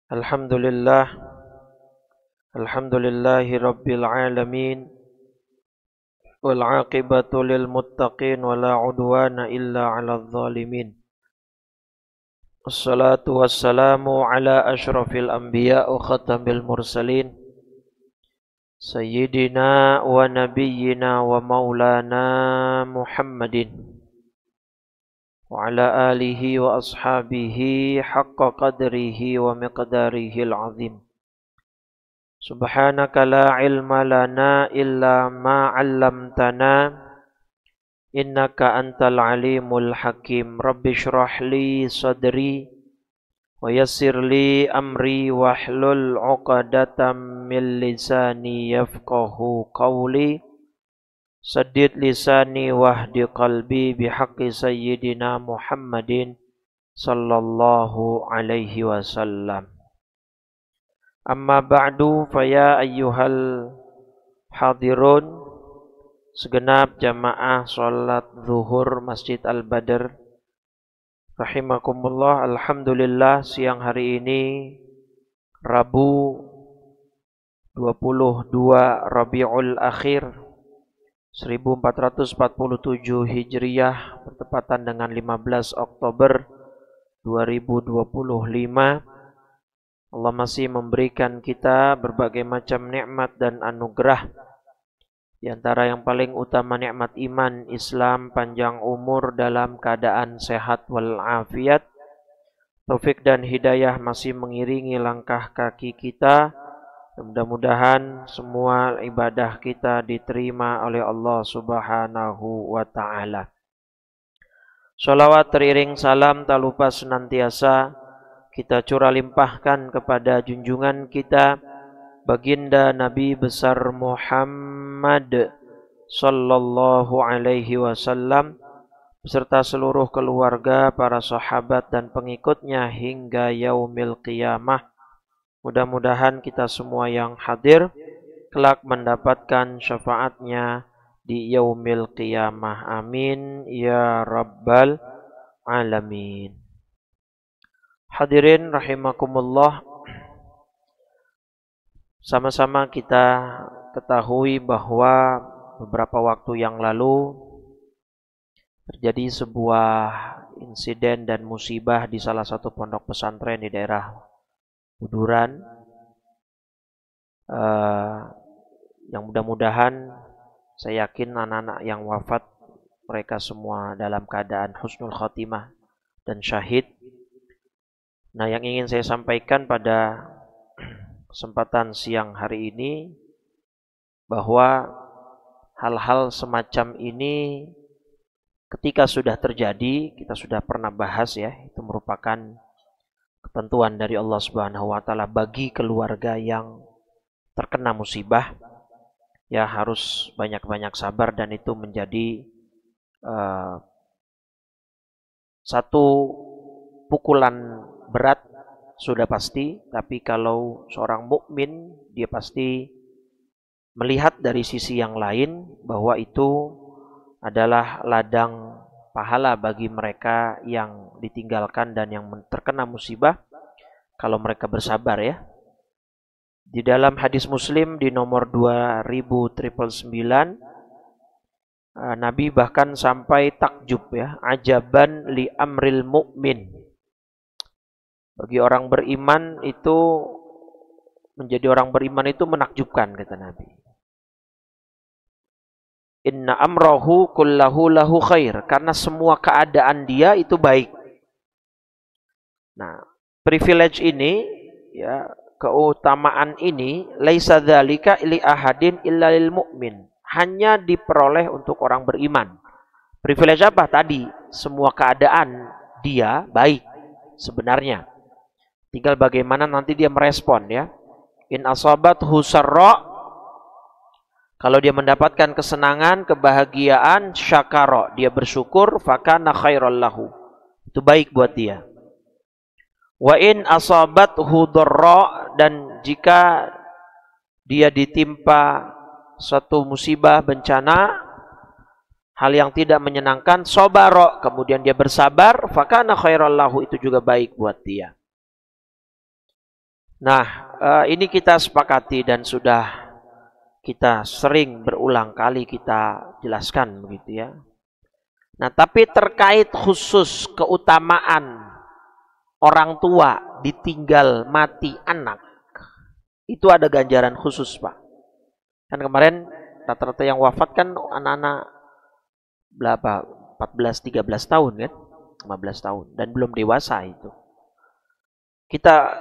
Alhamdulillah, alhamdulillahi rabbil alamin, wal aqibatu lil muttaqin, wala udwana illa 'alal zalimin. Wassalatu wassalamu ala asyrafil anbiya wa khatamil mursalin, sayyidina wa nabiyyina wa maulana Muhammadin wa ala alihi wa ashabihi haqqa qadrihi wa miqdarihil azim. Subhanaka la ilma lana illa ma 'allamtana innaka antal alimul hakim. Rabbi shrah li sadri wa yassir li amri wahlul 'uqdatam min lisani yafqahu qawli. Saddid lisani wahdi qalbi bihaqqi sayyidina Muhammadin sallallahu alaihi wasallam. Amma ba'du, faya ayyuhal hadirun, segenap jamaah salat zuhur Masjid Al-Badr rahimakumullah. Alhamdulillah, siang hari ini Rabu 22 Rabiul Akhir 1447 Hijriyah, bertepatan dengan 15 Oktober 2025. Allah masih memberikan kita berbagai macam nikmat dan anugerah. Di antara yang paling utama nikmat iman, Islam, panjang umur dalam keadaan sehat walafiat. Taufik dan hidayah masih mengiringi langkah kaki kita. Mudah-mudahan semua ibadah kita diterima oleh Allah Subhanahu wa ta'ala. Sholawat teriring salam tak lupa senantiasa kita curah limpahkan kepada junjungan kita baginda Nabi besar Muhammad sallallahu alaihi wasallam beserta seluruh keluarga, para sahabat dan pengikutnya hingga yaumil qiyamah. Mudah-mudahan kita semua yang hadir kelak mendapatkan syafaatnya di yaumil qiyamah. Amin ya rabbal alamin. Hadirin rahimakumullah, sama-sama kita ketahui bahwa beberapa waktu yang lalu terjadi sebuah insiden dan musibah di salah satu pondok pesantren di daerah Buduran, yang mudah-mudahan saya yakin anak-anak yang wafat mereka semua dalam keadaan husnul khotimah dan syahid. Nah, yang ingin saya sampaikan pada kesempatan siang hari ini bahwa hal-hal semacam ini ketika sudah terjadi, kita sudah pernah bahas ya, itu merupakan ketentuan dari Allah Subhanahu wa taala bagi keluarga yang terkena musibah. Ya, harus banyak-banyak sabar dan itu menjadi satu pukulan berat sudah pasti, tapi kalau seorang mukmin dia pasti melihat dari sisi yang lain bahwa itu adalah ladang pahala bagi mereka yang ditinggalkan dan yang terkena musibah kalau mereka bersabar ya. Di dalam hadis Muslim di nomor 2999, Nabi bahkan sampai takjub ya, ajaban li amril mu'min. Bagi orang beriman itu, menjadi orang beriman itu menakjubkan, kata Nabi. Inna amrahu kullahu lahu khair, karena semua keadaan dia itu baik. Nah, privilege ini ya, keutamaan ini laisa dzalika li ahadin illa lil mu'min, hanya diperoleh untuk orang beriman. Privilege apa tadi? Semua keadaan dia baik sebenarnya. Tinggal bagaimana nanti dia merespon ya. In asabathu sarra, kalau dia mendapatkan kesenangan, kebahagiaan, syakara, dia bersyukur, fakana khairal lahu, itu baik buat dia. Wa in asabathu dharra, dan jika dia ditimpa satu musibah, bencana, hal yang tidak menyenangkan, sabara, kemudian dia bersabar, fakana khairal lahu, itu juga baik buat dia. Nah, ini kita sepakati dan sudah kita sering berulang kali kita jelaskan begitu ya. Nah, tapi terkait khusus keutamaan orang tua ditinggal mati anak, itu ada ganjaran khusus, Pak. Kan kemarin rata-rata yang wafat kan anak-anak berapa? 14-13 tahun kan? 15 tahun dan belum dewasa itu. Kita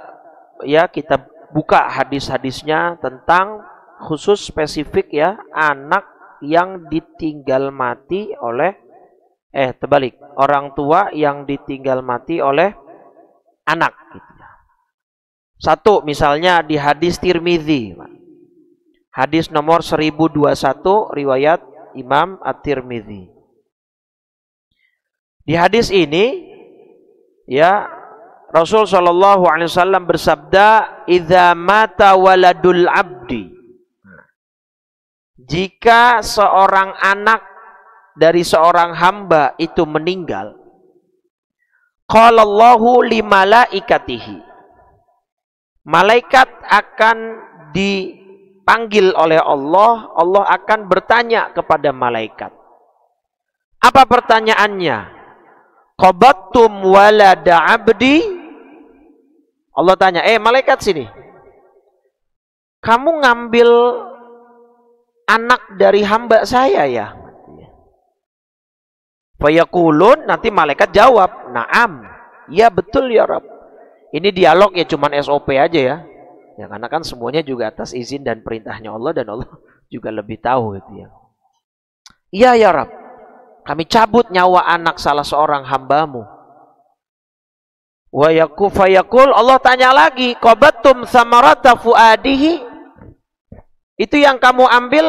buka hadis-hadisnya tentang khusus spesifik ya, anak yang ditinggal mati oleh orang tua yang ditinggal mati oleh anak gitu. Satu misalnya di hadis Tirmidzi. Hadis nomor 1021 riwayat Imam At-Tirmidzi. Di hadis ini ya Rasul sallallahu alaihi wasallam bersabda, "Idza mata waladul abdi." Jika seorang anak dari seorang hamba itu meninggal, qala Allahu li malaikatihi. Malaikat akan dipanggil oleh Allah, Allah akan bertanya kepada malaikat. Apa pertanyaannya? Qabattum walada abdi? Allah tanya, malaikat sini. Kamu ngambil anak dari hamba saya ya? Fayaqulun, nanti malaikat jawab, "Na'am." Ya betul ya Rabb. Ini dialog ya cuman SOP aja ya. Ya karena kan semuanya juga atas izin dan perintahnya Allah dan Allah juga lebih tahu gitu ya. Iya ya Rabb. Kami cabut nyawa anak salah seorang hambamu. Wa fayaqul, Allah tanya lagi, qabattum samarata fuadihi? Itu yang kamu ambil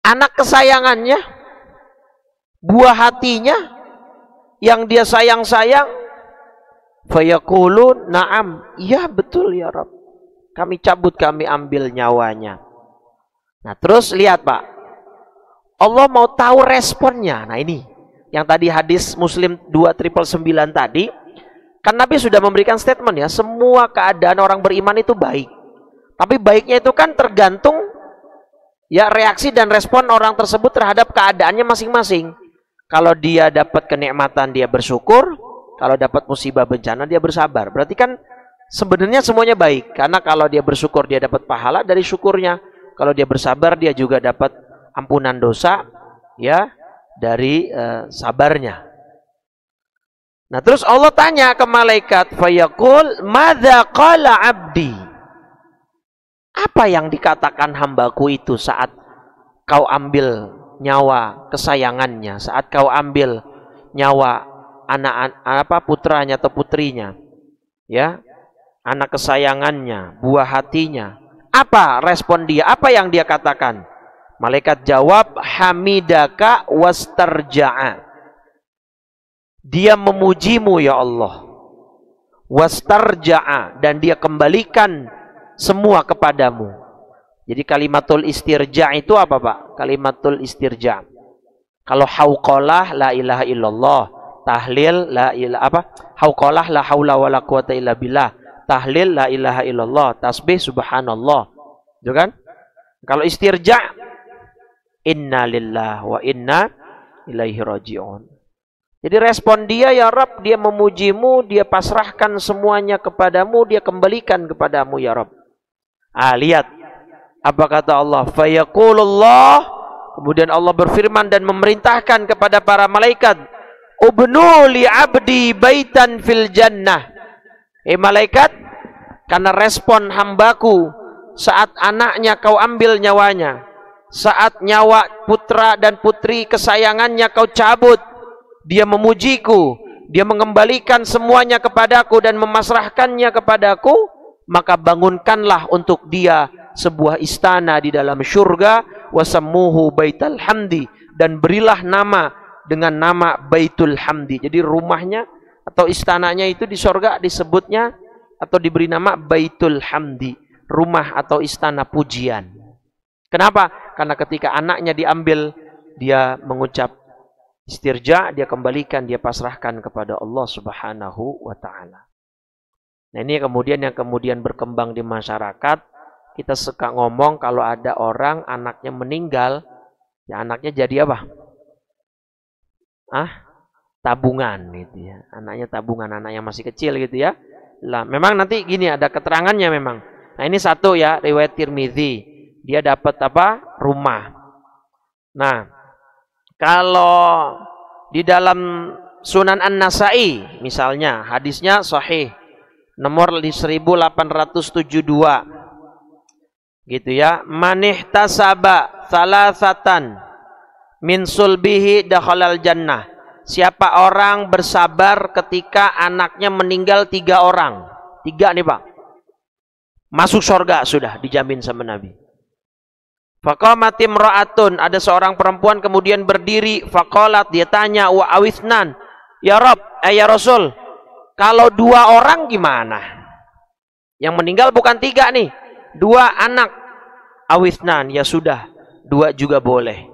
anak kesayangannya, buah hatinya yang dia sayang-sayang. Fayaqulun na'am, iya betul ya Rabb. Kami cabut, kami ambil nyawanya. Nah terus lihat Pak, Allah mau tahu responnya. Nah ini yang tadi hadis Muslim 2999 tadi, kan Nabi sudah memberikan statement ya, semua keadaan orang beriman itu baik. Tapi baiknya itu kan tergantung ya reaksi dan respon orang tersebut terhadap keadaannya masing-masing. Kalau dia dapat kenikmatan dia bersyukur, kalau dapat musibah bencana dia bersabar. Berarti kan sebenarnya semuanya baik. Karena kalau dia bersyukur dia dapat pahala dari syukurnya. Kalau dia bersabar dia juga dapat ampunan dosa ya dari sabarnya. Nah, terus Allah tanya ke malaikat, fayaqul madza qala abdi? Apa yang dikatakan hambaku itu saat kau ambil nyawa kesayangannya, saat kau ambil nyawa putranya atau putrinya, ya, anak kesayangannya, buah hatinya. Apa respon dia? Apa yang dia katakan? Malaikat jawab, hamidaka wastarja'a. Dia memujimu ya Allah. Wastarja'a, dan dia kembalikan semua kepadamu. Jadi kalimatul istirja' itu apa Pak? Kalimatul istirja'. Kalau hauqalah la ilaha illallah, tahlil la ilaha hauqalah la haula wala quwata illa billah, tahlil la ilaha illallah, tasbih subhanallah. Itu kan? Kalau istirja' inna lillahi wa inna ilaihi raji'un. Jadi respon dia ya Rabb, dia memujimu, dia pasrahkan semuanya kepadamu, dia kembalikan kepadamu ya Rabb. Lihat apa kata Allah, fayaqulullah, kemudian Allah berfirman dan memerintahkan kepada para malaikat, ubnu li abdi baitan fil jannah. Malaikat, karena respon hambaku saat anaknya kau ambil nyawanya, saat nyawa putra dan putri kesayangannya kau cabut, dia memujiku, dia mengembalikan semuanya kepadaku dan memasrahkannya kepadaku, maka bangunkanlah untuk dia sebuah istana di dalam syurga, wasammuhu baital hamdi, dan berilah nama dengan nama Baitul Hamdi. Jadi rumahnya atau istananya itu di surga disebutnya atau diberi nama Baitul Hamdi, rumah atau istana pujian. Kenapa? Karena ketika anaknya diambil, dia mengucap istirja, dia kembalikan, dia pasrahkan kepada Allah Subhanahu wa ta'ala. Nah ini kemudian yang kemudian berkembang di masyarakat, kita suka ngomong kalau ada orang anaknya meninggal, ya anaknya jadi apa? Tabungan gitu ya. Anaknya tabungan, anak yang masih kecil gitu ya. Lah, memang nanti gini ada keterangannya memang. Nah ini satu ya, riwayat Tirmidzi. Dia dapat apa? Rumah. Nah, kalau di dalam Sunan An-Nasa'i misalnya, hadisnya sahih. Nomor 1872. Gitu ya. Manihtasaba salasatan min sulbihi dakhalal jannah. Siapa orang bersabar ketika anaknya meninggal 3 orang. 3 nih Pak. Masuk surga sudah dijamin sama Nabi. Faqamat imra'atun, ada seorang perempuan kemudian berdiri, faqalat, dia tanya, wa awithnan, ya Rabb, ya Rasul, kalau 2 orang gimana? Yang meninggal bukan 3 nih, 2 anak. Awithnan, ya sudah, 2 juga boleh.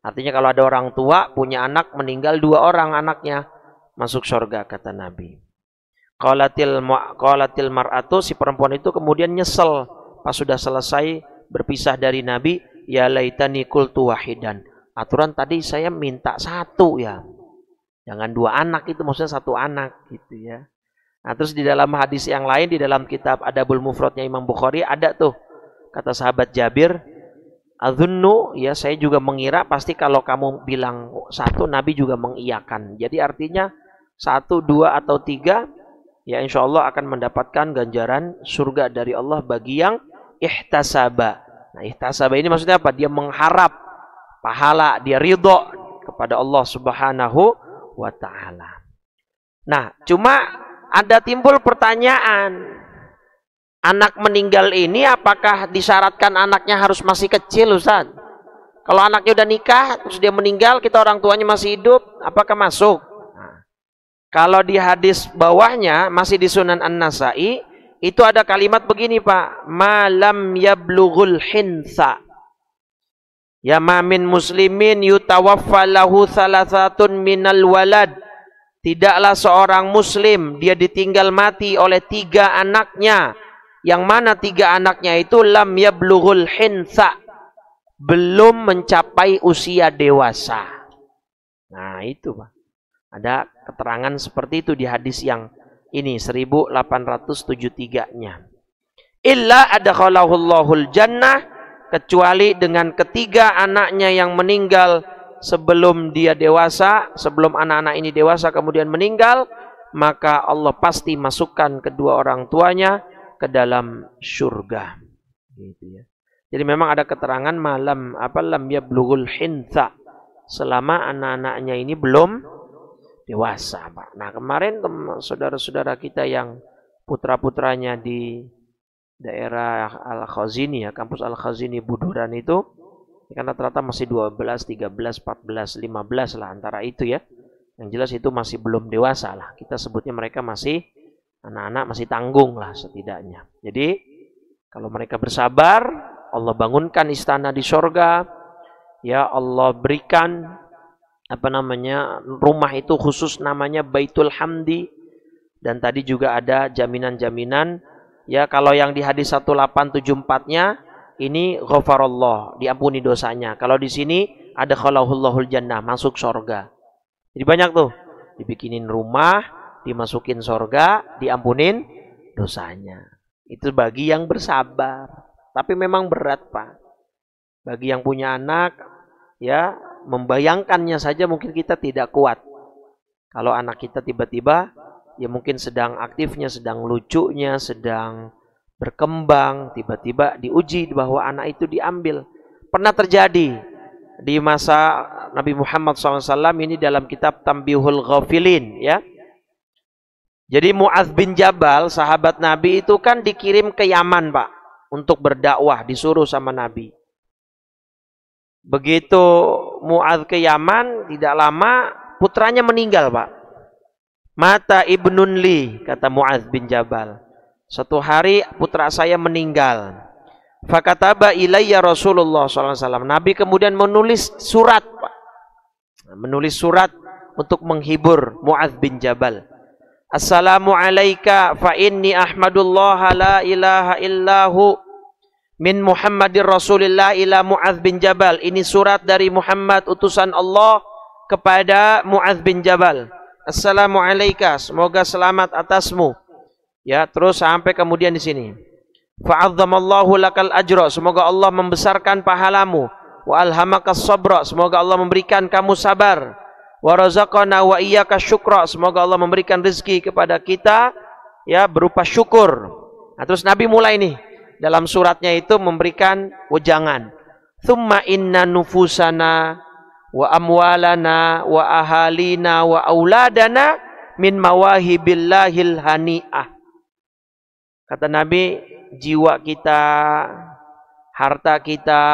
Artinya kalau ada orang tua punya anak meninggal 2 orang anaknya, masuk surga kata Nabi. Qalatil mar'atu, si perempuan itu kemudian nyesel pas sudah selesai berpisah dari Nabi, ya laitani qultu wahidan. Aturan tadi saya minta 1 ya. Jangan 2 anak, itu maksudnya 1 anak gitu ya. Nah, terus di dalam hadis yang lain di dalam kitab Adabul Mufradnya Imam Bukhari ada tuh kata sahabat Jabir, adzunnu, ya saya juga mengira pasti kalau kamu bilang 1 Nabi juga mengiyakan. Jadi artinya 1, 2 atau 3 ya insya Allah akan mendapatkan ganjaran surga dari Allah bagi yang ihtasaba. Nah, ihtasaba ini maksudnya apa? Dia mengharap pahala, dia ridho kepada Allah Subhanahu wa ta'ala. Nah, cuma ada timbul pertanyaan. Anak meninggal ini apakah disyaratkan anaknya harus masih kecil, Ustaz? Kalau anaknya udah nikah, terus dia meninggal, kita orang tuanya masih hidup, apakah masuk? Nah, kalau di hadis bawahnya, masih di Sunan An-Nasa'i, itu ada kalimat begini Pak, malam yablughul hinsa. Ya ma min muslimin yutawaffa lahu salasatun minal walad. Tidaklah seorang muslim dia ditinggal mati oleh 3 anaknya. Yang mana 3 anaknya itu lam yablughul hinsa, belum mencapai usia dewasa. Nah, itu Pak. Ada keterangan seperti itu di hadis yang ini 1873-nya. Illa adkhalahu Allahul jannah, kecuali dengan ketiga anaknya yang meninggal sebelum dia dewasa, sebelum anak-anak ini dewasa kemudian meninggal, maka Allah pasti masukkan kedua orang tuanya ke dalam surga. Gitu ya. Jadi memang ada keterangan malam lam yablughul hinsa, selama anak-anaknya ini belum dewasa, Pak. Nah, kemarin saudara-saudara kita yang putra-putranya di daerah Al-Khazini ya, kampus Al-Khazini Buduran itu, karena rata-rata masih 12, 13, 14, 15 lah antara itu ya. Yang jelas itu masih belum dewasa lah. Kita sebutnya mereka masih anak-anak, masih tanggung lah setidaknya. Jadi kalau mereka bersabar, Allah bangunkan istana di surga, ya Allah berikan rumah itu khusus namanya Baitul Hamdi, dan tadi juga ada jaminan-jaminan ya. Kalau yang di hadis 1874-nya ini ghafarallah, diampuni dosanya. Kalau di sini ada khalahul jannah, masuk surga. Jadi banyak tuh, dibikinin rumah, dimasukin surga, diampunin dosanya. Itu bagi yang bersabar. Tapi memang berat Pak. Bagi yang punya anak, ya membayangkannya saja mungkin kita tidak kuat. Kalau anak kita tiba-tiba, ya mungkin sedang aktifnya, sedang lucunya, sedang berkembang, tiba-tiba diuji bahwa anak itu diambil. Pernah terjadi di masa Nabi Muhammad SAW ini dalam kitab Tambihul Ghafilin ya. Jadi Mu'adz bin Jabal, sahabat Nabi itu kan dikirim ke Yaman Pak, untuk berdakwah, disuruh sama Nabi. Begitu Mu'adz ke Yaman, tidak lama putranya meninggal Pak. Mata ibnun li, kata Mu'adz bin Jabal. Suatu hari putra saya meninggal. Fakataba ilayya Rasulullah SAW. Nabi kemudian menulis surat Pak. Menulis surat untuk menghibur Mu'adz bin Jabal. Assalamu alayka fa inni ahmadullah la ilaha illahu min Muhammadir Rasulillah ila Mu'adz bin Jabal. Ini surat dari Muhammad utusan Allah kepada Mu'adz bin Jabal. Assalamu alayka, semoga selamat atasmu. Ya, terus sampai kemudian di sini. Fa'azzamallahu lakal ajra, semoga Allah membesarkan pahalamu. Wa alhamakas sabra, semoga Allah memberikan kamu sabar. Wa razaqana wa iyyaka syukra, semoga Allah memberikan rezeki kepada kita ya berupa syukur. Nah, terus Nabi mulai nih dalam suratnya itu memberikan wejangan. Tsumma inna nufusana wa amwalana wa ahalina wa auladana min mawahibillahil hani'ah. Kata Nabi, jiwa kita, harta kita,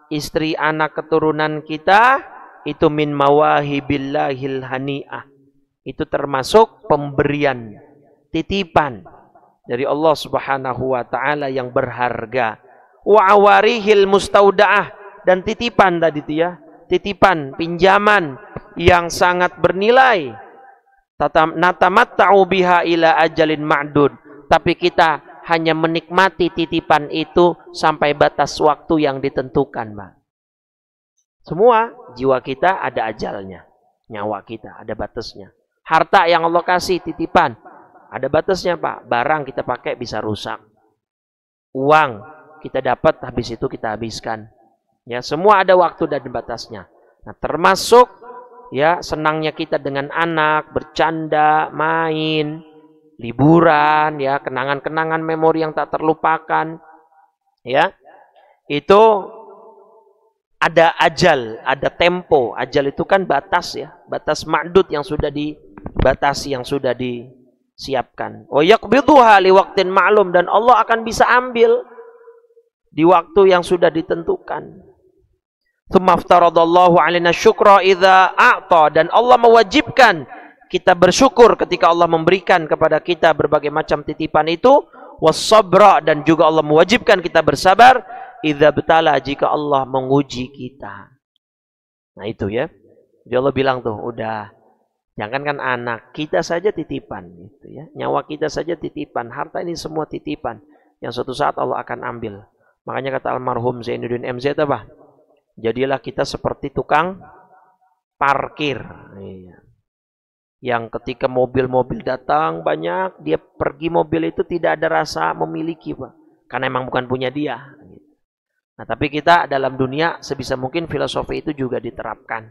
istri, anak, keturunan kita itu min mawahibillahil hani'ah. Itu termasuk pemberian, titipan dari Allah Subhanahu wa taala yang berharga. Wa awarihil mustaudaah, dan titipan tadi itu ya, titipan, pinjaman yang sangat bernilai. Natamatta'u biha ila ajalin ma'dud. Tapi kita hanya menikmati titipan itu sampai batas waktu yang ditentukan, Pak. Semua jiwa kita ada ajalnya. Nyawa kita ada batasnya. Harta yang Allah kasih titipan ada batasnya, Pak. Barang kita pakai bisa rusak. Uang kita dapat, habis itu kita habiskan. Ya, semua ada waktu dan batasnya. Nah, termasuk ya senangnya kita dengan anak, bercanda, main, liburan, ya, kenangan-kenangan memori yang tak terlupakan. Ya. Itu ada ajal, ada tempo. Ajal itu kan batas ya, batas ma'dud yang sudah dibatasi, yang sudah disiapkan. Wa yaqbiduha li waqtin ma'lum, dan Allah akan bisa ambil di waktu yang sudah ditentukan. Tsumma aftaradallahu 'alaina syukra idza a'ta, dan Allah mewajibkan kita bersyukur ketika Allah memberikan kepada kita berbagai macam titipan itu. Was-sabra, dan juga Allah mewajibkan kita bersabar idza betala, jika Allah menguji kita. Nah itu ya. Jadi Allah bilang tuh, udah, jangankan anak, kita saja titipan gitu ya. Nyawa kita saja titipan, harta ini semua titipan yang suatu saat Allah akan ambil. Makanya kata almarhum Zainuddin MZ apa? Jadilah kita seperti tukang parkir. Iya. Yang ketika mobil-mobil datang banyak, dia pergi mobil itu tidak ada rasa memiliki, Pak. Karena emang bukan punya dia. Nah, tapi kita dalam dunia sebisa mungkin filosofi itu juga diterapkan.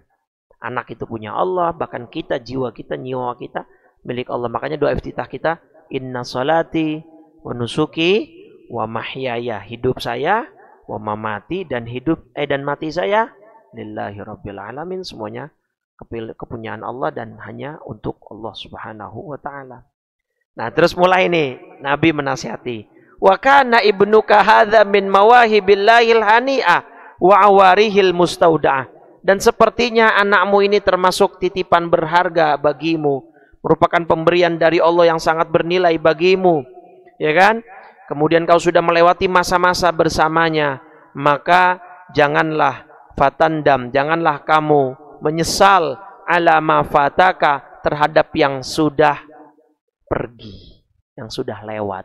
Anak itu punya Allah, bahkan kita, jiwa kita, nyawa kita milik Allah. Makanya doa iftitah kita, inna salati wa nusuki wa mahyaya, hidup saya, wa mamati, dan dan mati saya lillahi rabbil alamin, semuanya kepunyaan Allah dan hanya untuk Allah Subhanahu wa taala. Nah, terus mulai nih Nabi menasihati, wa kana ibnuka hadza min mawahibillahil hani'ah wa awarihil mustaudaah, dan sepertinya anakmu ini termasuk titipan berharga bagimu, merupakan pemberian dari Allah yang sangat bernilai bagimu, ya kan? Kemudian kau sudah melewati masa-masa bersamanya, maka janganlah fatandam, janganlah kamu menyesal ala ma fataka, terhadap yang sudah pergi, yang sudah lewat.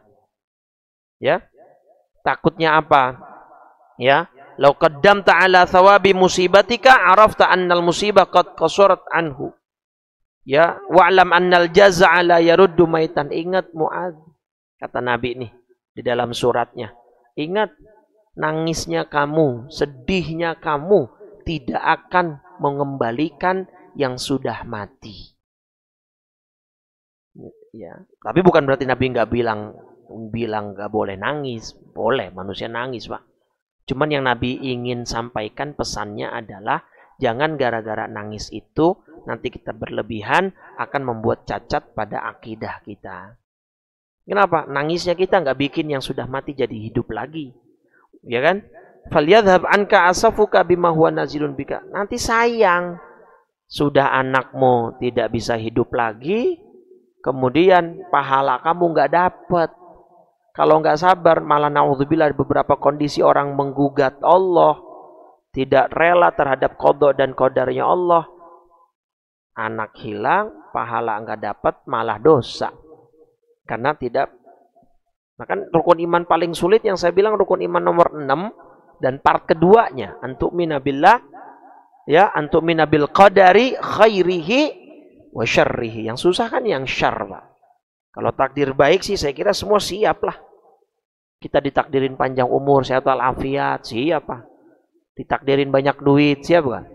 Ya, takutnya apa? Ya, lau qaddamta ala thawabi musibatika arafta annal musibah qad qasurat anhu. Ya, wa'lam annal jaza'a la yaruddu maitan. Ingat Mu'adz, kata Nabi nih di dalam suratnya. Ingat, nangisnya kamu, sedihnya kamu tidak akan mengembalikan yang sudah mati. Ya, tapi bukan berarti Nabi nggak bilang nggak boleh nangis, boleh, manusia nangis, Pak. Cuman yang Nabi ingin sampaikan pesannya adalah jangan gara-gara nangis itu nanti kita berlebihan akan membuat cacat pada akidah kita. Kenapa? Nangisnya kita nggak bikin yang sudah mati jadi hidup lagi, ya kan? Falyadhhab anka asafuka bima huwa nazilun bika. Nanti sayang, sudah anakmu tidak bisa hidup lagi, kemudian pahala kamu nggak dapat. Kalau nggak sabar, malah naudzubillah beberapa kondisi orang menggugat Allah, tidak rela terhadap qada dan qadarnya Allah. anak hilang, pahala enggak dapat, malah dosa. Karena tidak. Nah kan rukun iman paling sulit yang saya bilang rukun iman nomor 6 dan part keduanya, antu'mina billah, ya, antu'mina bil qadari khairihi wa syarrihi. Yang susah kan yang syarr, Pak. Kalau takdir baik sih saya kira semua siap lah. Kita ditakdirin panjang umur, sehat walafiat, siap Pak. Ditakdirin banyak duit, siap kan?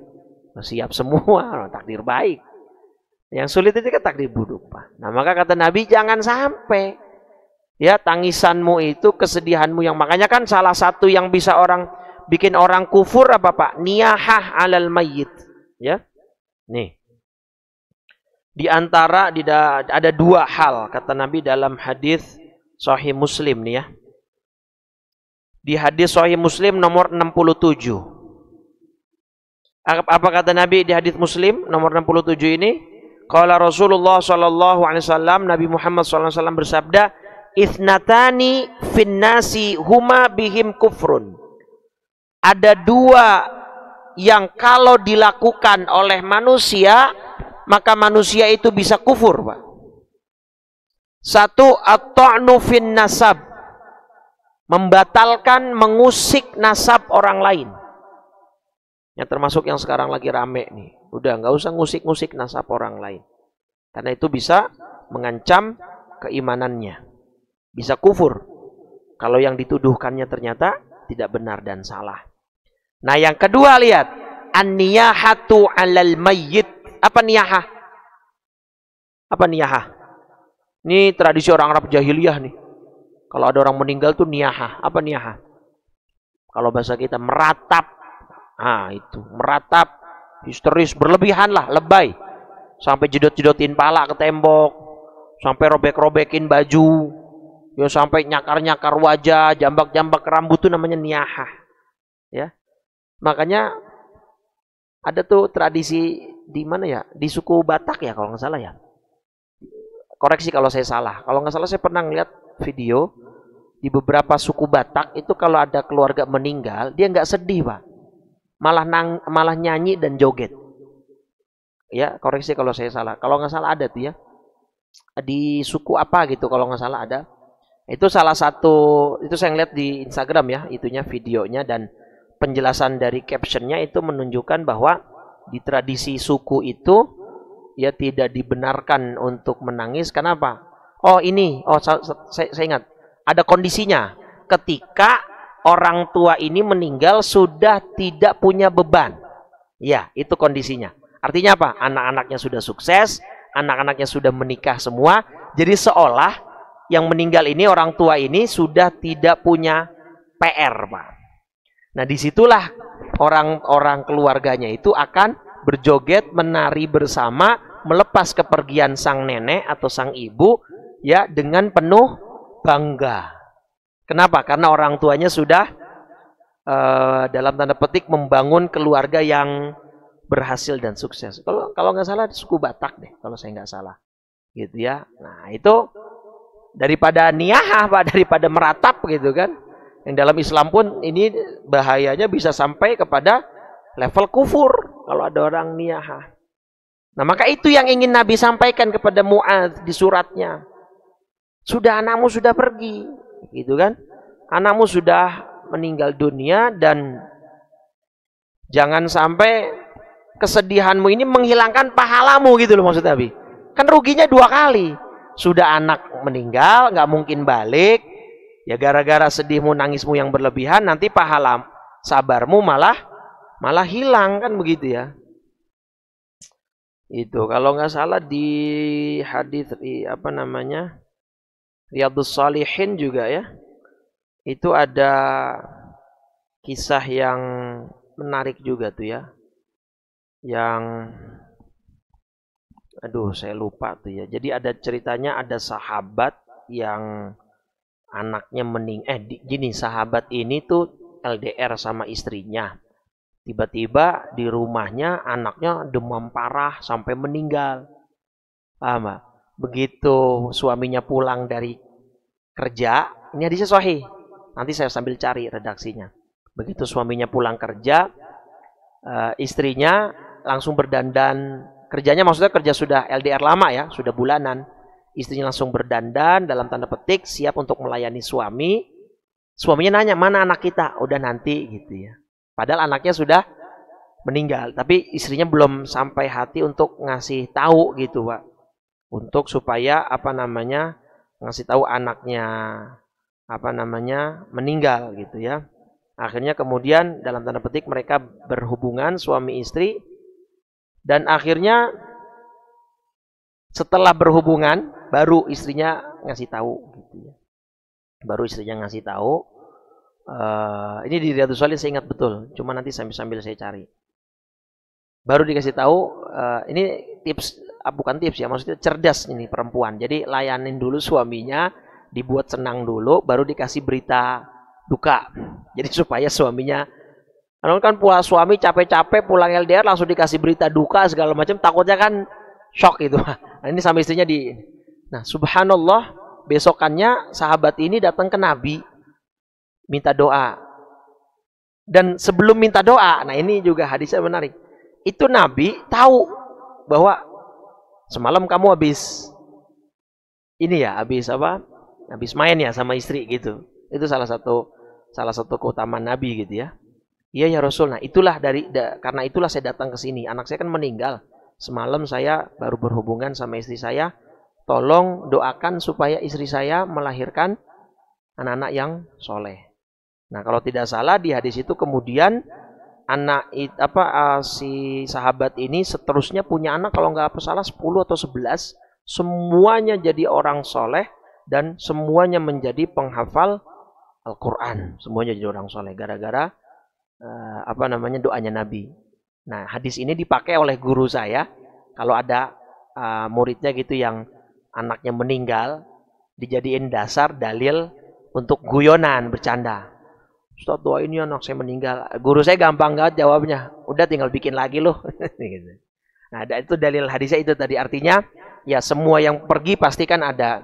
Siap semua, takdir baik. Yang sulit itu kan takdir buruk, Pak. Nah, maka kata Nabi jangan sampai ya tangisanmu itu, kesedihanmu yang, makanya kan salah satu yang bisa bikin orang kufur apa, Pak? Niyahah alal mayyit, ya. Nih. Di antara ada dua hal kata Nabi dalam hadis Sahih Muslim nih ya. Di hadis Sahih Muslim nomor 67. Apa kata Nabi di hadis Muslim nomor 67 ini? Qala Rasulullah sallallahu alaihi wasallam, Nabi Muhammad sallallahu alaihi wasallam bersabda, "Itsnatani fin nasi huma bihim kufrun." Ada dua yang kalau dilakukan oleh manusia, maka manusia itu bisa kufur, Pak. Satu, at-ta'nu fin nasab. Membatalkan, mengusik nasab orang lain. Yang termasuk yang sekarang lagi rame nih. Udah nggak usah ngusik-ngusik nasab orang lain. Karena itu bisa mengancam keimanannya. Bisa kufur. Kalau yang dituduhkannya ternyata tidak benar dan salah. Nah yang kedua lihat. An-niyahatu 'alal mayyit. Apa niyahah? Apa niyahah? Ini tradisi orang Arab jahiliyah nih. Kalau ada orang meninggal tuh niyahah. Apa niyahah? Kalau bahasa kita meratap. Ah itu, meratap, histeris, berlebihan lah, lebay. Sampai jedot-jedotin pala ke tembok, sampai robek-robekin baju, ya sampai nyakar-nyakar wajah, jambak-jambak rambut tuh namanya niyahah. Ya. Makanya ada tuh tradisi di mana ya? Di suku Batak ya kalau nggak salah ya. Koreksi kalau saya salah. Kalau nggak salah saya pernah lihat video di beberapa suku Batak itu kalau ada keluarga meninggal, dia nggak sedih, Pak. Malah nyanyi dan joget. Ya, koreksi kalau saya salah. Kalau nggak salah ada tuh ya. Di suku apa gitu kalau nggak salah ada. Itu salah satu, itu saya lihat di Instagram ya, itunya videonya, dan penjelasan dari captionnya itu menunjukkan bahwa di tradisi suku itu ya tidak dibenarkan untuk menangis. Kenapa? Oh ini, saya ingat. Ada kondisinya. Ketika orang tua ini meninggal sudah tidak punya beban. Ya, itu kondisinya. Artinya apa? Anak-anaknya sudah sukses, anak-anaknya sudah menikah semua. Jadi seolah yang meninggal ini, orang tua ini sudah tidak punya PR, Pak. Nah, disitulah orang-orang keluarganya itu akan berjoget, menari bersama, melepas kepergian sang nenek atau sang ibu ya dengan penuh bangga. Kenapa? Karena orang tuanya sudah dalam tanda petik membangun keluarga yang berhasil dan sukses. Kalau nggak salah suku Batak deh, kalau saya nggak salah, gitu ya. Nah itu daripada niyahah, Pak, daripada meratap gitu kan. Yang dalam Islam pun ini bahayanya bisa sampai kepada level kufur kalau ada orang niyahah. Nah maka itu yang ingin Nabi sampaikan kepada Mu'adz di suratnya. Sudah anakmu sudah pergi. Gitu kan, anakmu sudah meninggal dunia dan jangan sampai kesedihanmu ini menghilangkan pahalamu gitu loh maksud Nabi. Kan ruginya dua kali. Sudah anak meninggal, nggak mungkin balik. Ya gara-gara sedihmu, nangismu yang berlebihan, nanti pahala sabarmu malah hilang kan begitu ya. Itu kalau nggak salah di hadis apa namanya? Riyadhus Shalihin juga ya. Itu ada kisah yang menarik juga tuh ya. Yang aduh saya lupa tuh ya. Jadi ada ceritanya, ada sahabat yang anaknya gini, sahabat ini tuh LDR sama istrinya. Tiba-tiba di rumahnya anaknya demam parah sampai meninggal. Paham Pak? Begitu suaminya pulang dari kerja, ini hadisnya sahih. Nanti saya sambil cari redaksinya. Begitu suaminya pulang kerja, istrinya langsung berdandan kerjanya maksudnya kerja sudah LDR lama ya, sudah bulanan. Istrinya langsung berdandan dalam tanda petik siap untuk melayani suami. Suaminya nanya, "Mana anak kita?" "Udah nanti," gitu ya. Padahal anaknya sudah meninggal, tapi istrinya belum sampai hati untuk ngasih tahu gitu, Pak. Untuk supaya ngasih tahu anaknya meninggal gitu ya. Akhirnya kemudian dalam tanda petik mereka berhubungan suami istri, dan akhirnya setelah berhubungan baru istrinya ngasih tahu gitu ya. Baru istrinya ngasih tahu. Ini di Riyadhus Shalihin saya ingat betul, cuma nanti sambil saya cari. Baru dikasih tahu, ini tips, bukan tips ya, maksudnya cerdas ini perempuan. Jadi layanin dulu suaminya, dibuat senang dulu, baru dikasih berita duka. Jadi supaya suaminya, kan suami capek-capek pulang LDR langsung dikasih berita duka segala macam, takutnya kan shock gitu. Nah, ini sama istrinya Nah, subhanallah, besokannya sahabat ini datang ke Nabi minta doa. Dan sebelum minta doa, nah ini juga hadisnya menarik. Itu Nabi tahu bahwa semalam kamu habis main ya sama istri gitu. Itu salah satu keutamaan Nabi gitu ya. Iya ya Rasul. Nah, karena itulah saya datang ke sini. Anak saya kan meninggal. Semalam saya baru berhubungan sama istri saya. Tolong doakan supaya istri saya melahirkan anak-anak yang soleh. Nah, kalau tidak salah di hadis itu kemudian si sahabat ini seterusnya punya anak, kalau nggak salah 10 atau 11, semuanya jadi orang soleh dan semuanya menjadi penghafal Al-Quran. Semuanya jadi orang soleh gara-gara doanya Nabi. Nah, hadis ini dipakai oleh guru saya. Kalau ada muridnya gitu yang anaknya meninggal, dijadiin dasar dalil untuk guyonan, bercanda. "Ustaz, doa ini anak saya meninggal." Guru saya gampang banget jawabnya, "Udah tinggal bikin lagi loh." Nah, itu dalil hadisnya itu tadi, artinya ya semua yang pergi pasti kan ada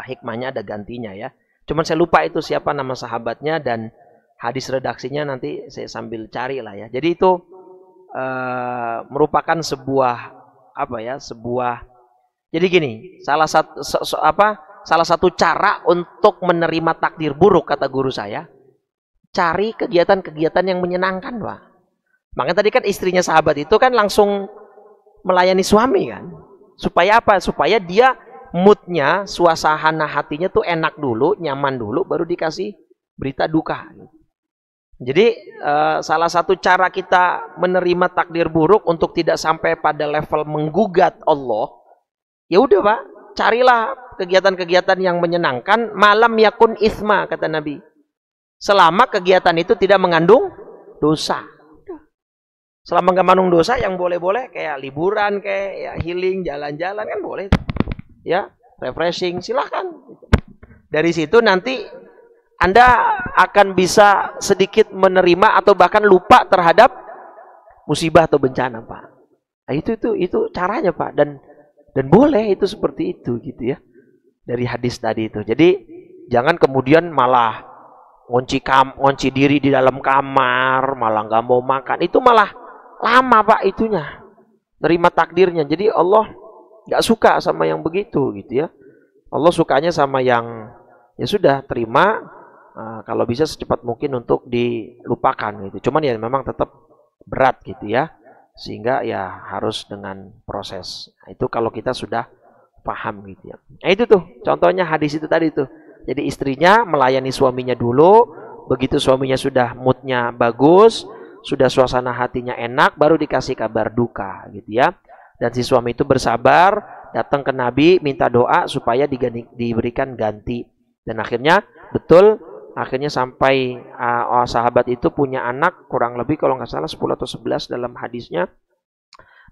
hikmahnya, ada gantinya ya. Cuman saya lupa itu siapa nama sahabatnya, dan hadis redaksinya nanti saya sambil cari lah ya. Jadi itu merupakan jadi gini, salah satu cara untuk menerima takdir buruk, kata guru saya, cari kegiatan-kegiatan yang menyenangkan, Pak. Makanya tadi kan istrinya sahabat itu kan langsung melayani suami kan. Supaya apa? Supaya dia moodnya, suasana hatinya tuh enak dulu, nyaman dulu, baru dikasih berita duka. Jadi salah satu cara kita menerima takdir buruk untuk tidak sampai pada level menggugat Allah, ya udah Pak, carilah kegiatan-kegiatan yang menyenangkan, malam yakun isma, kata Nabi. Selama kegiatan itu tidak mengandung dosa. Selama nggak mengandung dosa, yang boleh-boleh kayak liburan, kayak ya healing, jalan-jalan kan boleh. Ya, refreshing, silahkan. Dari situ nanti Anda akan bisa sedikit menerima atau bahkan lupa terhadap musibah atau bencana, Pak. Nah, itu caranya, Pak. Dan boleh itu seperti itu gitu ya. Dari hadis tadi itu. Jadi jangan kemudian malah ngunci diri di dalam kamar, malah nggak mau makan. Itu malah lama, Pak, itunya. Terima takdirnya. Jadi Allah nggak suka sama yang begitu gitu ya. Allah sukanya sama yang ya sudah terima, kalau bisa secepat mungkin untuk dilupakan gitu. Cuman ya memang tetap berat gitu ya. Sehingga ya harus dengan proses. Nah, itu kalau kita sudah paham gitu ya. Nah, itu tuh contohnya hadis itu tadi tuh. Jadi istrinya melayani suaminya dulu, begitu suaminya sudah moodnya bagus, sudah suasana hatinya enak, baru dikasih kabar duka gitu ya. Dan si suami itu bersabar, datang ke Nabi minta doa supaya diberikan ganti. Dan akhirnya sampai sahabat itu punya anak kurang lebih kalau nggak salah 10 atau 11 dalam hadisnya.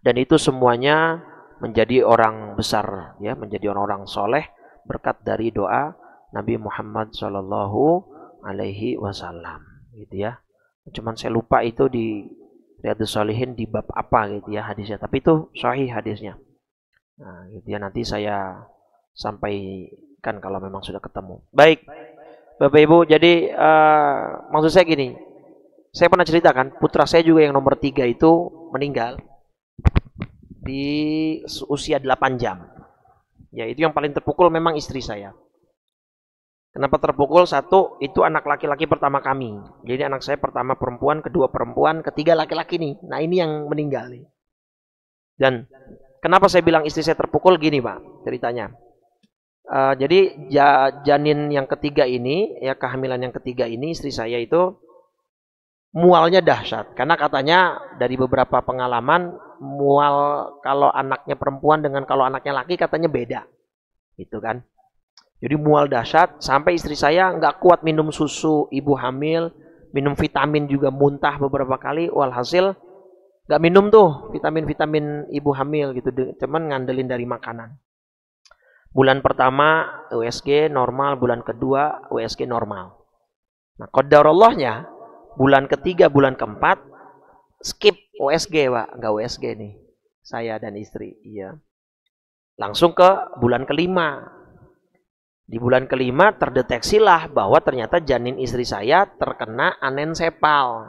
Dan itu semuanya menjadi orang besar ya, menjadi orang-orang soleh berkat dari doa Nabi Muhammad Shallallahu Alaihi Wasallam gitu ya. Cuman saya lupa itu di Riyadhus Shalihin di bab apa gitu ya hadisnya, tapi itu sahih hadisnya. Nah, gitu ya, nanti saya sampaikan kalau memang sudah ketemu. Baik, Bapak Ibu, jadi maksud saya gini, saya pernah ceritakan putra saya juga yang nomor 3 itu meninggal. di usia 8 jam. Ya, itu yang paling terpukul memang istri saya. Kenapa terpukul? Satu, itu anak laki-laki pertama kami. Jadi anak saya pertama perempuan, kedua perempuan, ketiga laki-laki nih. Nah, ini yang meninggal nih. Dan kenapa saya bilang istri saya terpukul? Gini, Pak, ceritanya. Jadi janin yang ketiga ini, ya kehamilan yang ketiga ini, istri saya itu mualnya dahsyat. Karena katanya dari beberapa pengalaman, mual kalau anaknya perempuan dengan kalau anaknya laki katanya beda. Gitu kan. Jadi mual dahsyat, sampai istri saya nggak kuat minum susu ibu hamil, minum vitamin juga muntah beberapa kali, walhasil nggak minum tuh vitamin-vitamin ibu hamil gitu, cuman ngandelin dari makanan. Bulan pertama USG normal, bulan kedua USG normal. Nah, qadarallahnya bulan ketiga, bulan keempat skip USG, Pak, nggak USG nih, saya dan istri, iya. Langsung ke bulan kelima. Di bulan kelima terdeteksilah bahwa ternyata janin istri saya terkena anensepal.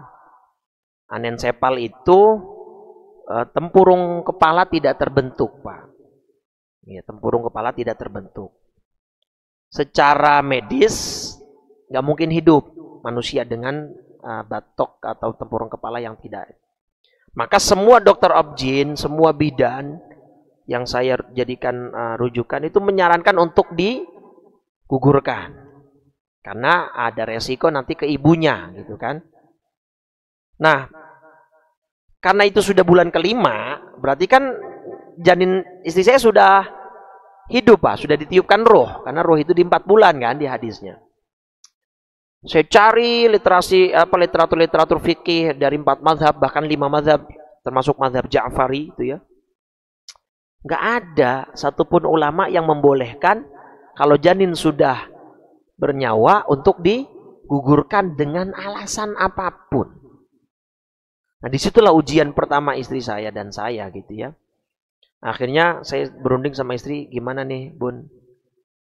Anensepal itu tempurung kepala tidak terbentuk, Pak. Ya, tempurung kepala tidak terbentuk. Secara medis nggak mungkin hidup manusia dengan batok atau tempurung kepala yang tidak. Maka semua dokter obgyn, semua bidan yang saya jadikan rujukan itu menyarankan untuk digugurkan. Karena ada resiko nanti ke ibunya gitu kan. Nah, karena itu sudah bulan kelima, berarti kan janin istri saya sudah hidup, Pak, sudah ditiupkan roh. Karena roh itu di 4 bulan kan di hadisnya. Saya cari literatur fikih dari 4 mazhab, bahkan 5 mazhab, termasuk mazhab Ja'fari itu ya. Nggak ada satupun ulama yang membolehkan kalau janin sudah bernyawa untuk digugurkan dengan alasan apapun. Nah, disitulah ujian pertama istri saya dan saya gitu ya. Akhirnya saya berunding sama istri, gimana nih Bun?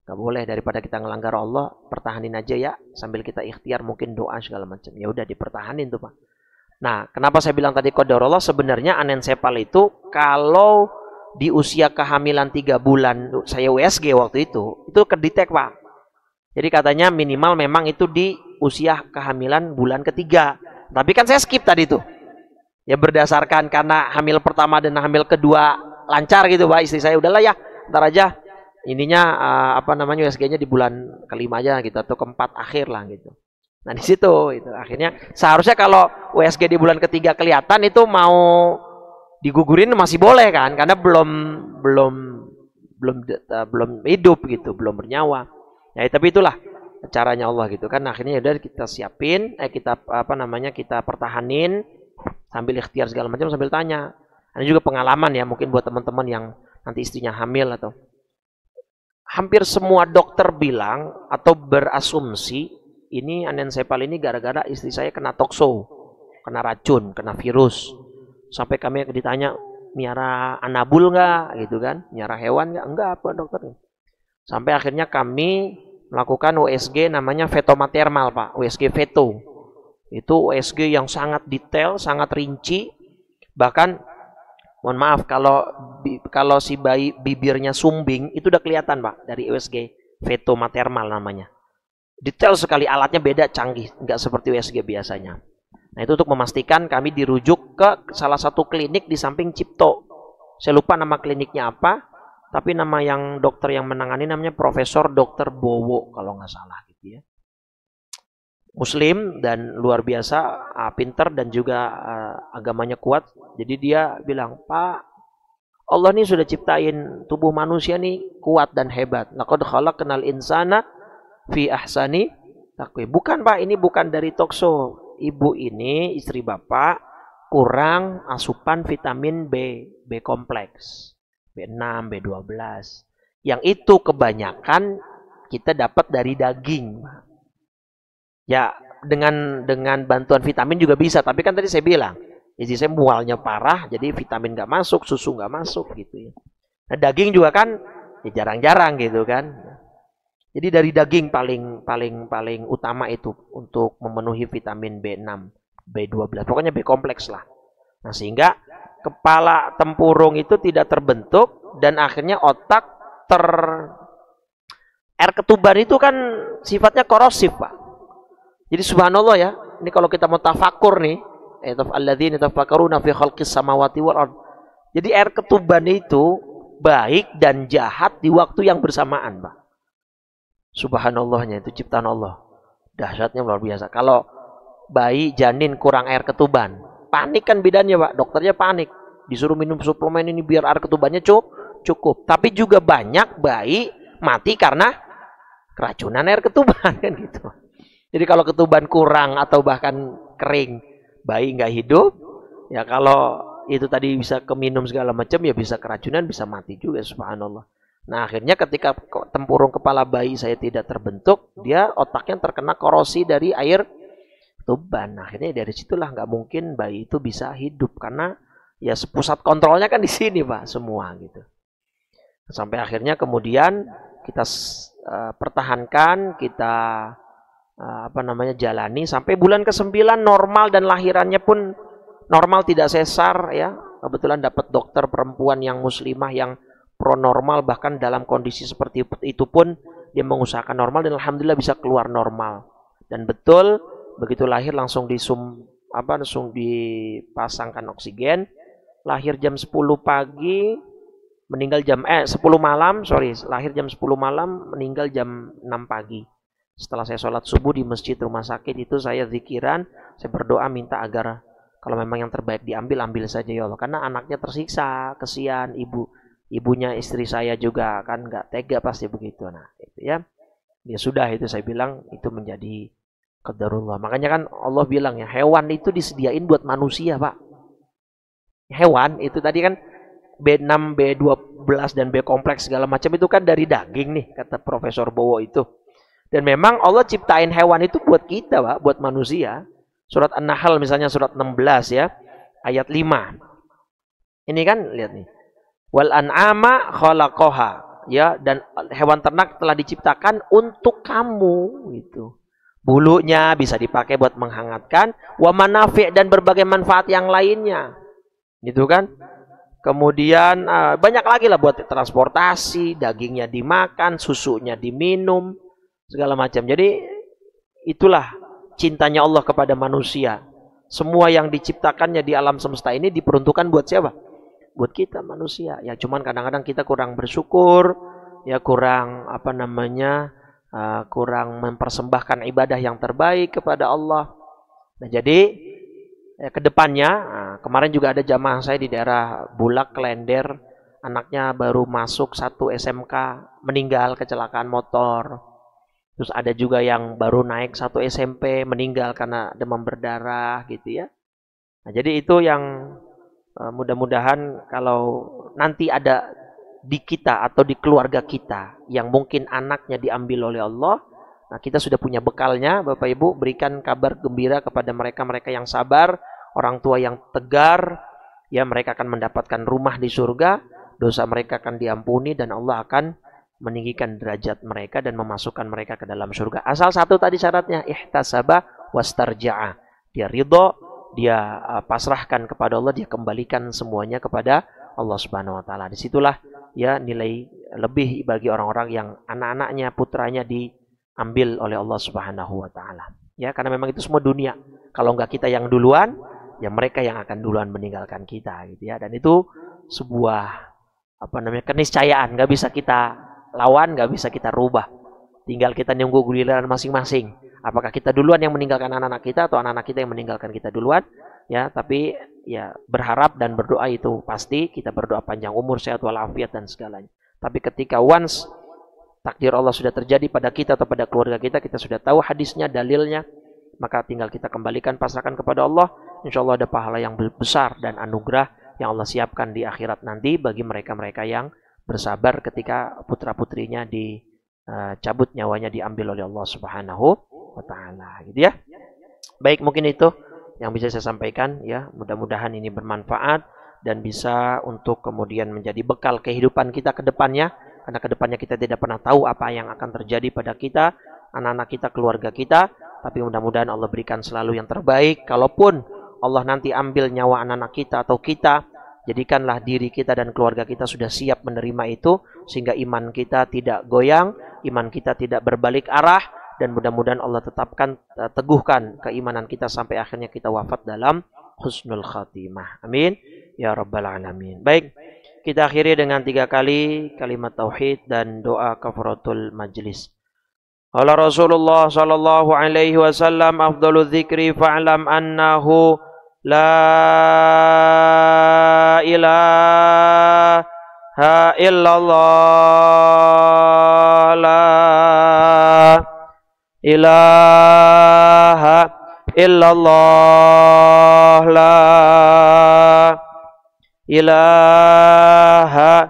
Gak boleh, daripada kita ngelanggar Allah, pertahanin aja ya, sambil kita ikhtiar mungkin doa segala macam. Ya udah dipertahanin tuh, Pak. Nah, kenapa saya bilang tadi qadarullah? Sebenarnya anensepal itu kalau di usia kehamilan 3 bulan, saya USG waktu itu kedetek, Pak. Jadi katanya minimal memang itu di usia kehamilan bulan ketiga. Tapi kan saya skip tadi tuh. Ya berdasarkan karena hamil pertama dan hamil kedua lancar gitu, Pak. Istri saya udahlah ya, ntar aja ininya USG-nya di bulan kelima aja gitu, atau keempat akhir lah gitu. Nah di situ itu akhirnya seharusnya kalau USG di bulan ketiga kelihatan itu mau digugurin masih boleh kan, karena belum hidup gitu, belum bernyawa. Ya tapi itulah caranya Allah gitu kan. Akhirnya udah kita siapin, kita pertahanin sambil ikhtiar segala macam, sambil tanya. Ada juga pengalaman ya mungkin buat teman-teman yang nanti istrinya hamil atau hampir semua dokter bilang atau berasumsi ini anensepal ini gara-gara istri saya kena tokso, kena racun, kena virus. Sampai kami ditanya, miara anabul nggak gitu kan, miara hewan nggak? Enggak, apa dokter. Sampai akhirnya kami melakukan USG namanya fetomatermal, Pak, USG feto. Itu USG yang sangat detail, sangat rinci. Bahkan mohon maaf kalau si bayi bibirnya sumbing itu udah kelihatan, Pak, dari USG fetomatermal namanya. Detail sekali, alatnya beda, canggih, nggak seperti USG biasanya. Nah itu untuk memastikan kami dirujuk ke salah satu klinik di samping Cipto. Saya lupa nama kliniknya apa, tapi nama yang dokter yang menangani namanya Profesor Dr. Bowo kalau nggak salah gitu ya. Muslim dan luar biasa, pinter dan juga agamanya kuat. Jadi dia bilang, Pak, Allah nih sudah ciptain tubuh manusia nih kuat dan hebat. Laqad khalaqnal insana fi ahsani taqwim. Bukan, Pak, ini bukan dari tokso. Ibu ini, istri Bapak, kurang asupan vitamin B kompleks. B6, B12. Yang itu kebanyakan kita dapat dari daging, Pak. Ya, dengan bantuan vitamin juga bisa. Tapi kan tadi saya bilang, istri saya mualnya parah, jadi vitamin nggak masuk, susu nggak masuk gitu ya. Nah, daging juga kan ya jarang-jarang gitu kan. Jadi dari daging paling utama itu untuk memenuhi vitamin B6, B12, pokoknya B kompleks lah. Nah, sehingga kepala tempurung itu tidak terbentuk dan akhirnya otak air ketuban itu kan sifatnya korosif, Pak. Jadi subhanallah ya, ini kalau kita mau tafakur nih, alladzina yatafakkaruna fi khalqis samawati wal ard. Jadi air ketuban itu baik dan jahat di waktu yang bersamaan, Pak. Subhanallahnya itu ciptaan Allah. Dahsyatnya luar biasa. Kalau bayi janin kurang air ketuban, panik kan bidannya, Pak. Dokternya panik. Disuruh minum suplemen ini biar air ketubannya cukup. Tapi juga banyak bayi mati karena keracunan air ketuban kan gitu. Jadi kalau ketuban kurang atau bahkan kering, bayi nggak hidup. Ya kalau itu tadi bisa keminum segala macam, ya bisa keracunan, bisa mati juga, subhanallah. Nah akhirnya ketika tempurung kepala bayi saya tidak terbentuk, dia otaknya terkena korosi dari air ketuban. Akhirnya dari situlah nggak mungkin bayi itu bisa hidup karena ya pusat kontrolnya kan di sini, Pak, semua gitu. Sampai akhirnya kemudian kita pertahankan, kita jalani sampai bulan ke-9 normal dan lahirannya pun normal, tidak sesar ya. Kebetulan dapat dokter perempuan yang muslimah yang pro normal, bahkan dalam kondisi seperti itu pun dia mengusahakan normal dan alhamdulillah bisa keluar normal. Dan betul begitu lahir langsung langsung dipasangkan oksigen. Lahir jam 10 pagi, meninggal jam 10 malam, lahir jam 10 malam, meninggal jam 6 pagi. Setelah saya sholat subuh di masjid rumah sakit itu saya zikiran, saya berdoa minta agar kalau memang yang terbaik diambil, ambil saja ya Allah. Karena anaknya tersiksa, kesian, ibunya istri saya juga kan nggak tega pasti begitu. Nah itu ya, ya sudah itu saya bilang itu menjadi qadarullah. Makanya kan Allah bilang ya hewan itu disediain buat manusia, Pak. Hewan itu tadi kan B6, B12 dan B kompleks segala macam itu kan dari daging nih, kata Profesor Bowo itu. Dan memang Allah ciptain hewan itu buat kita, Pak, buat manusia. Surat An-Nahl misalnya surat 16 ya, ayat 5. Ini kan lihat nih. Wal an'ama khalaqaha, ya, dan hewan ternak telah diciptakan untuk kamu gitu. Bulunya bisa dipakai buat menghangatkan, wa manafi' dan berbagai manfaat yang lainnya. Gitu kan? Kemudian banyak lagi lah buat transportasi, dagingnya dimakan, susunya diminum, segala macam. Jadi itulah cintanya Allah kepada manusia. Semua yang diciptakannya di alam semesta ini diperuntukkan buat siapa? Buat kita manusia. Ya cuman kadang-kadang kita kurang bersyukur, ya kurang kurang mempersembahkan ibadah yang terbaik kepada Allah. Nah jadi kedepannya, kemarin juga ada jamaah saya di daerah Bulak, Klender, anaknya baru masuk 1 SMK, meninggal kecelakaan motor. Terus ada juga yang baru naik 1 SMP, meninggal karena demam berdarah gitu ya. Nah, jadi itu yang mudah-mudahan kalau nanti ada di kita atau di keluarga kita yang mungkin anaknya diambil oleh Allah, nah kita sudah punya bekalnya, Bapak Ibu, berikan kabar gembira kepada mereka-mereka yang sabar, orang tua yang tegar, ya mereka akan mendapatkan rumah di surga, dosa mereka akan diampuni dan Allah akan meninggikan derajat mereka dan memasukkan mereka ke dalam surga. Asal satu tadi syaratnya, ihtasaba wastarja'a. Dia ridho, dia pasrahkan kepada Allah, dia kembalikan semuanya kepada Allah Subhanahu wa taala. Disitulah ya nilai lebih bagi orang-orang yang anak-anaknya, putranya diambil oleh Allah Subhanahu wa taala. Ya, karena memang itu semua dunia. Kalau enggak kita yang duluan, ya mereka yang akan duluan meninggalkan kita gitu ya. Dan itu sebuah keniscayaan, enggak bisa kita lawan, enggak bisa kita rubah. Tinggal kita nunggu giliran masing-masing. Apakah kita duluan yang meninggalkan anak-anak kita atau anak-anak kita yang meninggalkan kita duluan? Ya, tapi ya berharap dan berdoa itu pasti, kita berdoa panjang umur, sehat walafiat dan segalanya. Tapi ketika once takdir Allah sudah terjadi pada kita atau pada keluarga kita, kita sudah tahu hadisnya, dalilnya, maka tinggal kita kembalikan, pasrahkan kepada Allah. Insya Allah ada pahala yang besar dan anugerah yang Allah siapkan di akhirat nanti bagi mereka-mereka yang bersabar ketika putra-putrinya dicabut nyawanya, diambil oleh Allah Subhanahu wa taala gitu ya. Baik, mungkin itu yang bisa saya sampaikan ya. Mudah-mudahan ini bermanfaat dan bisa untuk kemudian menjadi bekal kehidupan kita ke depannya. Karena ke depannya kita tidak pernah tahu apa yang akan terjadi pada kita, anak-anak kita, keluarga kita. Tapi mudah-mudahan Allah berikan selalu yang terbaik. Kalaupun Allah nanti ambil nyawa anak-anak kita atau kita, Jadikanlah diri kita dan keluarga kita sudah siap menerima itu, sehingga iman kita tidak goyang, iman kita tidak berbalik arah, dan mudah-mudahan Allah tetapkan, teguhkan keimanan kita sampai akhirnya kita wafat dalam husnul khatimah. Amin ya rabbal alamin. Baik, kita akhiri dengan 3 kali kalimat tauhid dan doa kafaratul majlis. Qala Rasulullah sallallahu alaihi wasallam, afdhalul dzikri fa'lam annahu la ilaha illallah, la ilaha illallah, la ilaha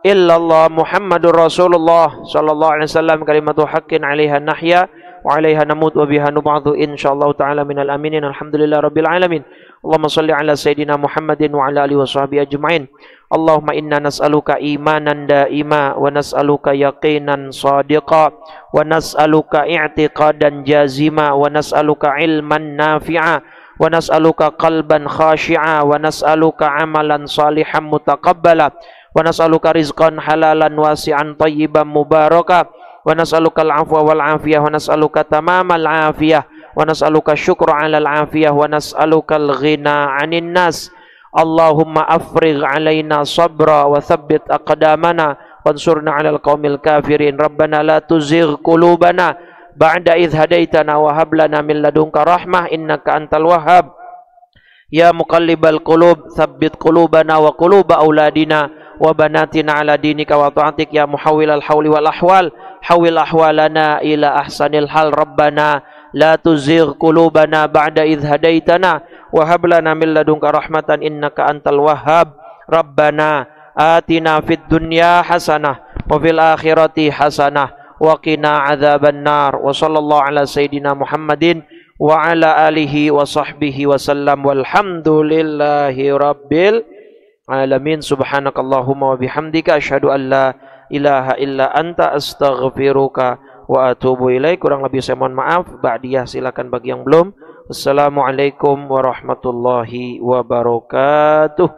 illallah Muhammadur Rasulullah sallallahu alaihi wasallam, kalimatu haqqin 'alaiha nahya wa 'alaiha namut wa biha nub'atsu insyaallah taala minal aminin. Alhamdulillah rabbil alamin. Allahumma shalli ala sayidina Muhammadin wa ala alihi washabbihi ajmain. Allahumma inna nas'aluka imanan daima wa nas'aluka yaqinan shadiqa wa nas'aluka i'tiqadan jazima wa nas'aluka ilman nafi'a wa nas'aluka qalban khashi'a wa nas'aluka amalan salihan mutaqabbala wa nas'aluka rizqan halalan wasi'an tayyiban mubaraka wa nas'aluka al-'afwa wal 'afiyah wa nas'aluka tamamal 'afiyah wa nas'aluka syukra 'alal 'afiyah wa nas'aluka al-ghina 'anil nas. Allahumma afrigh 'alaina sabra wa thabbit aqdamana wansurna 'alal qaumil kafirin. Rabbana la tuzigh qulubana ba'da idh hadaitana wa hab lana min ladunka rahmah innaka antal wahhab. Ya muqallibal qulub tsabbit qulubana wa quluba auladina wa banatina ala dinika wa ta'atik. Ya muhawwilal hawli wal ahwal hawil ahwalana ila ahsanil hal. Rabbana la tuzigh qulubana ba'da idh hadaitana wa hab lana min ladunka rahmatan innaka antal wahhab. Rabbana atina fid dunya hasanah wa fil akhirati hasanah wa qina adzaban nar. Wa sallallahu ala sayidina Muhammadin wa ala alihi wa sahbihi wa sallam walhamdulillahi rabbil alamin. Subhanakallahumma wa bihamdika asyhadu an la ilaha illa anta astaghfiruka wa atubu ilaik. Kurang lebih saya mohon maaf. Ba'diyah silakan bagi yang belum. Assalamualaikum warahmatullahi wabarakatuh.